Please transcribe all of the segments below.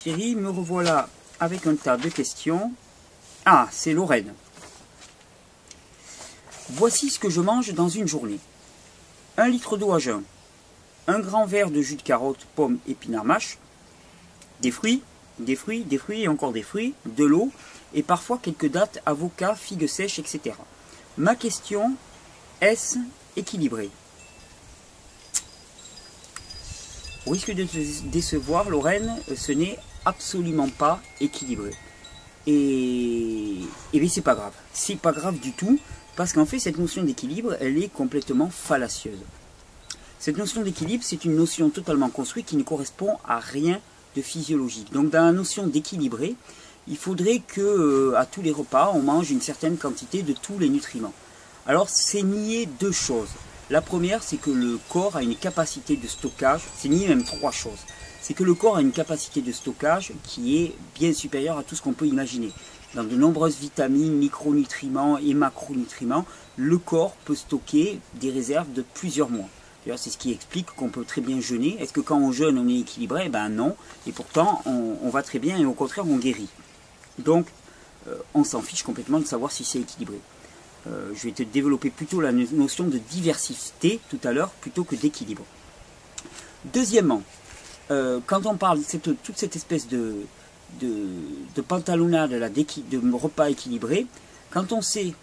Thierry, me revoilà avec un tas de questions. Ah, c'est Lorraine. Voici ce que je mange dans une journée. 1 litre d'eau à jeun, un grand verre de jus de carotte, pomme, épinards mâche, des fruits et encore des fruits, de l'eau et parfois quelques dattes, avocats, figues sèches, etc. Ma question, est-ce équilibré? Au risque de te décevoir, Lorraine, ce n'est absolument pas équilibré. Et bien c'est pas grave. C'est pas grave du tout, parce qu'en fait cette notion d'équilibre, elle est complètement fallacieuse. Cette notion d'équilibre, c'est une notion totalement construite qui ne correspond à rien de physiologique. Donc dans la notion d'équilibré, il faudrait que à tous les repas, on mange une certaine quantité de tous les nutriments. Alors c'est nier deux choses. La première, c'est que le corps a une capacité de stockage, c'est nier même trois choses. C'est que le corps a une capacité de stockage qui est bien supérieure à tout ce qu'on peut imaginer. Dans de nombreuses vitamines, micronutriments et macronutriments, le corps peut stocker des réserves de plusieurs mois. C'est ce qui explique qu'on peut très bien jeûner. Est-ce que quand on jeûne, on est équilibré? Ben non. Et pourtant, on va très bien et au contraire, on guérit. Donc, on s'en fiche complètement de savoir si c'est équilibré. Je vais te développer plutôt la notion de diversité tout à l'heure, plutôt que d'équilibre. Deuxièmement, quand on parle de toute cette espèce de pantalonnade, de repas équilibrés, quand on sait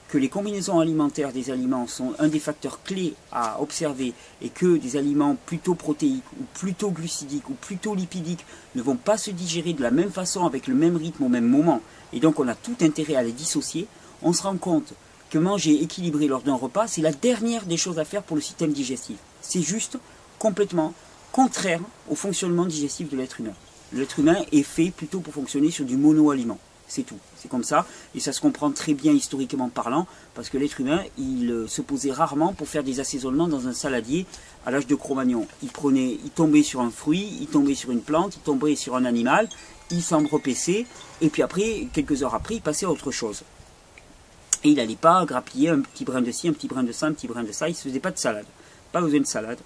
que les combinaisons alimentaires des aliments sont un des facteurs clés à observer et que des aliments plutôt protéiques ou plutôt glucidiques ou plutôt lipidiques ne vont pas se digérer de la même façon avec le même rythme au même moment, et donc on a tout intérêt à les dissocier, on se rend compte que manger équilibré lors d'un repas, c'est la dernière des choses à faire pour le système digestif. C'est juste complètement contraire au fonctionnement digestif de l'être humain. L'être humain est fait plutôt pour fonctionner sur du mono-aliment. C'est tout. C'est comme ça. Et ça se comprend très bien historiquement parlant, parce que l'être humain, il se posait rarement pour faire des assaisonnements dans un saladier à l'âge de Cro-Magnon. Il tombait sur un fruit, il tombait sur une plante, il tombait sur un animal, il s'en repaissait, et puis après, quelques heures après, il passait à autre chose. Et il n'allait pas grappiller un petit brin de ci, un petit brin de ça, un petit brin de ça, il ne se faisait pas de salade. Pas besoin de salade.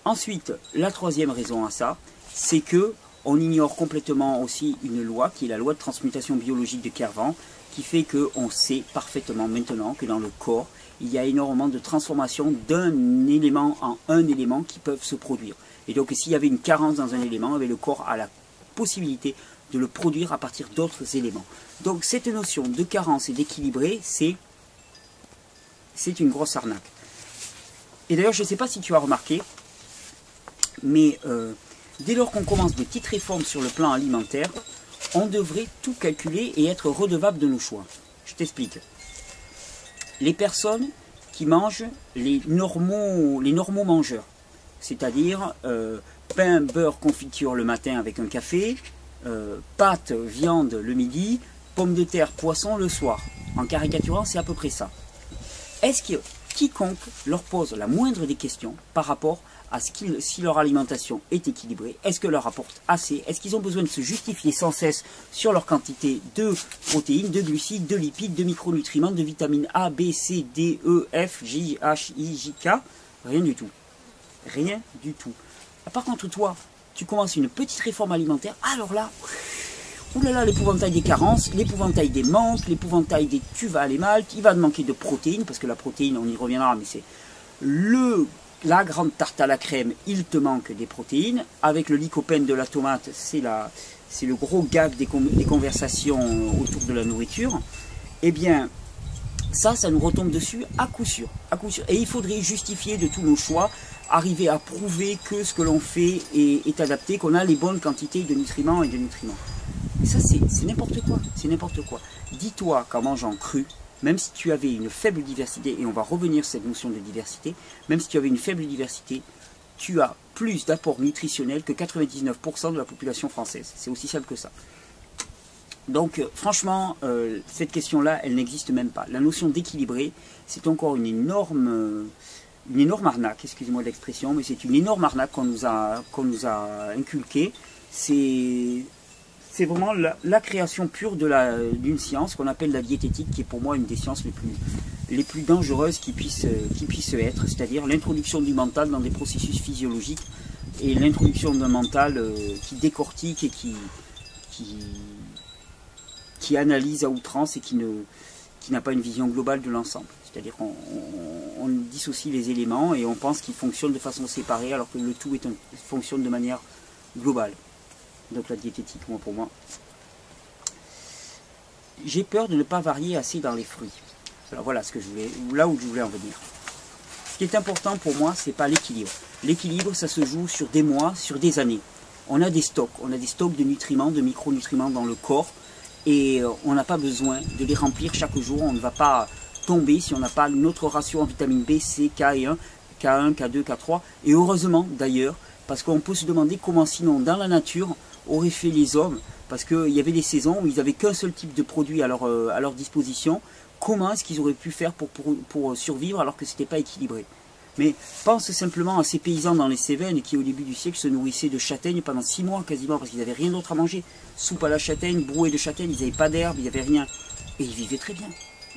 Ensuite, la troisième raison à ça, c'est que on ignore complètement aussi une loi, qui est la loi de transmutation biologique de Kervran, qui fait qu'on sait parfaitement maintenant que dans le corps, il y a énormément de transformations d'un élément en un élément qui peuvent se produire. Et donc s'il y avait une carence dans un élément, le corps a la possibilité de le produire à partir d'autres éléments. Donc cette notion de carence et d'équilibré, c'est une grosse arnaque. Et d'ailleurs, je ne sais pas si tu as remarqué, mais dès lors qu'on commence des petites réformes sur le plan alimentaire, on devrait tout calculer et être redevable de nos choix. Je t'explique. Les personnes qui mangent les normaux mangeurs, c'est-à-dire pain, beurre, confiture le matin avec un café, pâtes, viande le midi, pommes de terre, poisson le soir. En caricaturant, c'est à peu près ça. Est-ce que quiconque leur pose la moindre des questions par rapport à si leur alimentation est équilibrée, est-ce que leur apporte assez, est-ce qu'ils ont besoin de se justifier sans cesse sur leur quantité de protéines, de glucides, de lipides, de micronutriments, de vitamines A, B, C, D, E, F, J, H, I, J, K? Rien du tout. Rien du tout. Par contre, toi, tu commences une petite réforme alimentaire, alors là, oulala, l'épouvantail des carences, l'épouvantail des manques, l'épouvantail des tu vas aller mal, il va te manquer de protéines, parce que la protéine, on y reviendra, mais c'est la grande tarte à la crème, il te manque des protéines. Avec le lycopène de la tomate, c'est le gros gag des conversations autour de la nourriture. Eh bien, ça nous retombe dessus à coup sûr. À coup sûr. Et il faudrait justifier de tous nos choix, arriver à prouver que ce que l'on fait est adapté, qu'on a les bonnes quantités de nutriments et de nutriments. Et ça, c'est n'importe quoi. C'est n'importe quoi. Dis-toi qu'en mangeant cru, même si tu avais une faible diversité, et on va revenir sur cette notion de diversité, même si tu avais une faible diversité, tu as plus d'apport nutritionnel que 99% de la population française. C'est aussi simple que ça. Donc franchement, cette question-là, elle n'existe même pas. La notion d'équilibré, c'est encore une énorme arnaque, excusez-moi l'expression, mais c'est une énorme arnaque qu'on nous a inculquée. C'est vraiment la création pure d'une science qu'on appelle la diététique, qui est pour moi une des sciences les plus dangereuses qui puissent être, c'est-à-dire l'introduction du mental dans des processus physiologiques et l'introduction d'un mental qui décortique et qui analyse à outrance et qui n'a pas une vision globale de l'ensemble. C'est-à-dire qu'on dissocie les éléments et on pense qu'ils fonctionnent de façon séparée alors que le tout fonctionne de manière globale. Donc la diététique, moi pour moi. J'ai peur de ne pas varier assez dans les fruits. Alors voilà là où je voulais en venir. Ce qui est important pour moi, c'est pas l'équilibre. L'équilibre, ça se joue sur des mois, sur des années. On a des stocks de nutriments, de micronutriments dans le corps, et on n'a pas besoin de les remplir chaque jour. On ne va pas tomber si on n'a pas notre ratio en vitamine B, C, K et 1, K1, K2, K3. Et heureusement d'ailleurs, parce qu'on peut se demander comment sinon dans la nature auraient fait les hommes, parce qu'il y avait des saisons où ils n'avaient qu'un seul type de produit à leur disposition. Comment est-ce qu'ils auraient pu faire pour survivre alors que ce n'était pas équilibré? Mais pense simplement à ces paysans dans les Cévennes qui au début du siècle se nourrissaient de châtaignes pendant 6 mois quasiment parce qu'ils n'avaient rien d'autre à manger. Soupe à la châtaigne, brouée de châtaigne, ils n'avaient pas d'herbe, il n'y avait rien. Et ils vivaient très bien.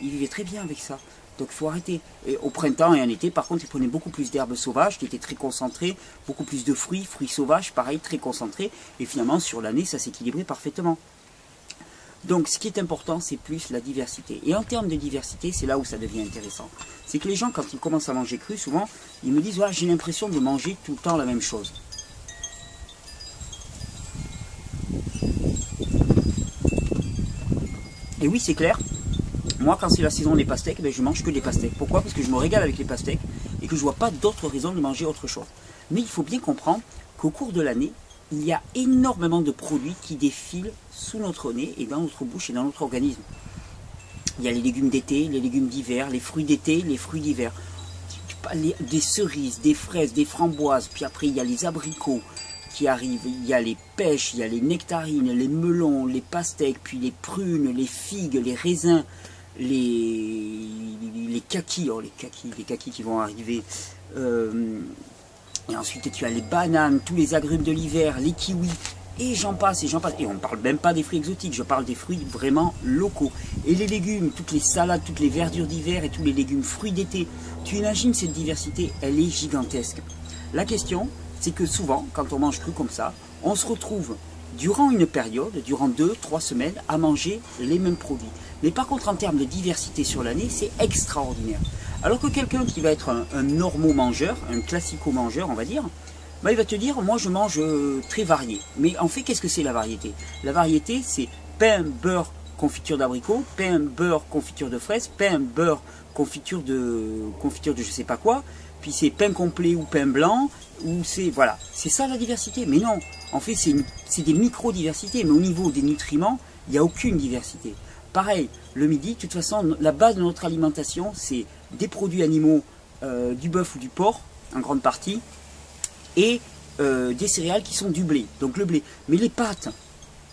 Ils vivaient très bien avec ça. Donc il faut arrêter. Et au printemps et en été, par contre, ils prenaient beaucoup plus d'herbes sauvages qui étaient très concentrées, beaucoup plus de fruits sauvages, pareil, très concentrés. Et finalement, sur l'année, ça s'équilibrait parfaitement. Donc ce qui est important, c'est plus la diversité. Et en termes de diversité, c'est là où ça devient intéressant. C'est que les gens, quand ils commencent à manger cru, souvent, ils me disent voilà, j'ai l'impression de manger tout le temps la même chose. Et oui, c'est clair. Moi, quand c'est la saison des pastèques, ben, je mange que des pastèques. Pourquoi? Parce que je me régale avec les pastèques et que je ne vois pas d'autre raison de manger autre chose. Mais il faut bien comprendre qu'au cours de l'année, il y a énormément de produits qui défilent sous notre nez et dans notre bouche et dans notre organisme. Il y a les légumes d'été, les légumes d'hiver, les fruits d'été, les fruits d'hiver. Des cerises, des fraises, des framboises, puis après il y a les abricots qui arrivent, il y a les pêches, il y a les nectarines, les melons, les pastèques, puis les prunes, les figues, les raisins, les kakis, oh, les kakis qui vont arriver. Et ensuite tu as les bananes, tous les agrumes de l'hiver, les kiwis, et j'en passe, et j'en passe. Et on ne parle même pas des fruits exotiques, je parle des fruits vraiment locaux. Et les légumes, toutes les salades, toutes les verdures d'hiver et tous les légumes fruits d'été. Tu imagines cette diversité, elle est gigantesque. La question, c'est que souvent, quand on mange cru comme ça, on se retrouve durant une période, durant 2-3 semaines, à manger les mêmes produits. Mais par contre, en termes de diversité sur l'année, c'est extraordinaire. Alors que quelqu'un qui va être un normo-mangeur, un classico-mangeur, on va dire, bah, il va te dire, moi je mange très varié. Mais en fait, qu'est-ce que c'est la variété? La variété, c'est pain, beurre, confiture d'abricot, pain, beurre, confiture de fraises, pain, beurre, confiture de je sais pas quoi, puis c'est pain complet ou pain blanc, ou c'est, voilà, c'est ça la diversité. Mais non, en fait, c'est des micro-diversités, mais au niveau des nutriments, il n'y a aucune diversité. Pareil, le midi, de toute façon, la base de notre alimentation, c'est des produits animaux, du bœuf ou du porc, en grande partie, et des céréales qui sont du blé, donc le blé. Mais les pâtes,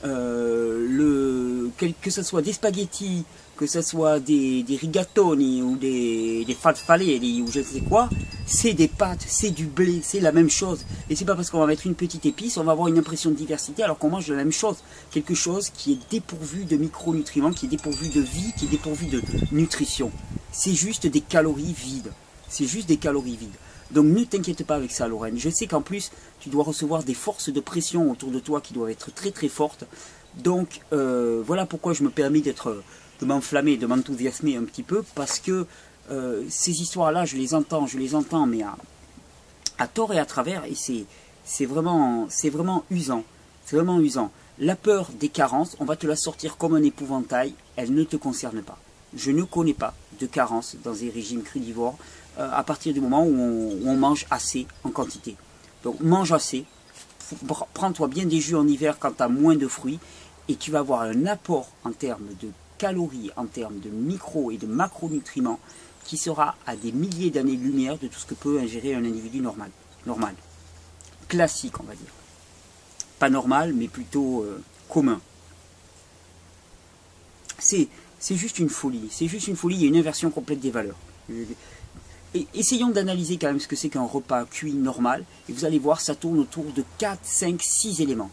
que ce soit des spaghettis, que ce soit des rigatoni ou des farfalle ou je ne sais quoi, c'est des pâtes, c'est du blé, c'est la même chose. Et c'est pas parce qu'on va mettre une petite épice, on va avoir une impression de diversité alors qu'on mange la même chose. Quelque chose qui est dépourvu de micronutriments, qui est dépourvu de vie, qui est dépourvu de nutrition. C'est juste des calories vides. C'est juste des calories vides. Donc ne t'inquiète pas avec ça, Lorraine. Je sais qu'en plus, tu dois recevoir des forces de pression autour de toi qui doivent être très très fortes. Donc voilà pourquoi je me permets de m'enflammer, de m'enthousiasmer un petit peu, parce que ces histoires-là, je les entends, mais à tort et à travers, et c'est vraiment usant. C'est vraiment usant. La peur des carences, on va te la sortir comme un épouvantail, elle ne te concerne pas. Je ne connais pas de carences dans des régimes crudivores à partir du moment où on mange assez en quantité. Donc mange assez, prends-toi bien des jus en hiver quand tu as moins de fruits, et tu vas avoir un apport en termes de calories, en termes de micro et de macronutriments qui sera à des milliers d'années-lumière de tout ce que peut ingérer un individu normal. Classique, on va dire. Pas normal, mais plutôt commun. C'est juste une folie. C'est juste une folie, il y a une inversion complète des valeurs. Et essayons d'analyser quand même ce que c'est qu'un repas cuit normal. Et vous allez voir, ça tourne autour de 4, 5, 6 éléments.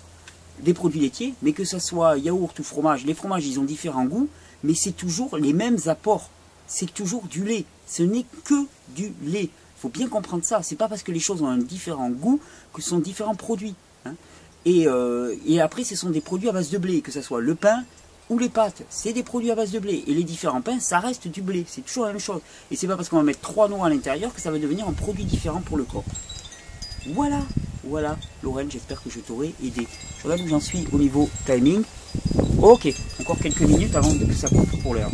Des produits laitiers, mais que ce soit yaourt ou fromage, les fromages ils ont différents goûts, mais c'est toujours les mêmes apports. C'est toujours du lait. Ce n'est que du lait. Il faut bien comprendre ça. C'est pas parce que les choses ont un différent goût que ce sont différents produits. Hein. Et après, ce sont des produits à base de blé, que ce soit le pain ou les pâtes. C'est des produits à base de blé. Et les différents pains, ça reste du blé. C'est toujours la même chose. Et c'est pas parce qu'on va mettre 3 noix à l'intérieur que ça va devenir un produit différent pour le corps. Voilà, voilà, Lorraine, j'espère que je t'aurai aidé. Je regarde où j'en suis au niveau timing. Ok, encore quelques minutes avant que ça coupe pour l'heure.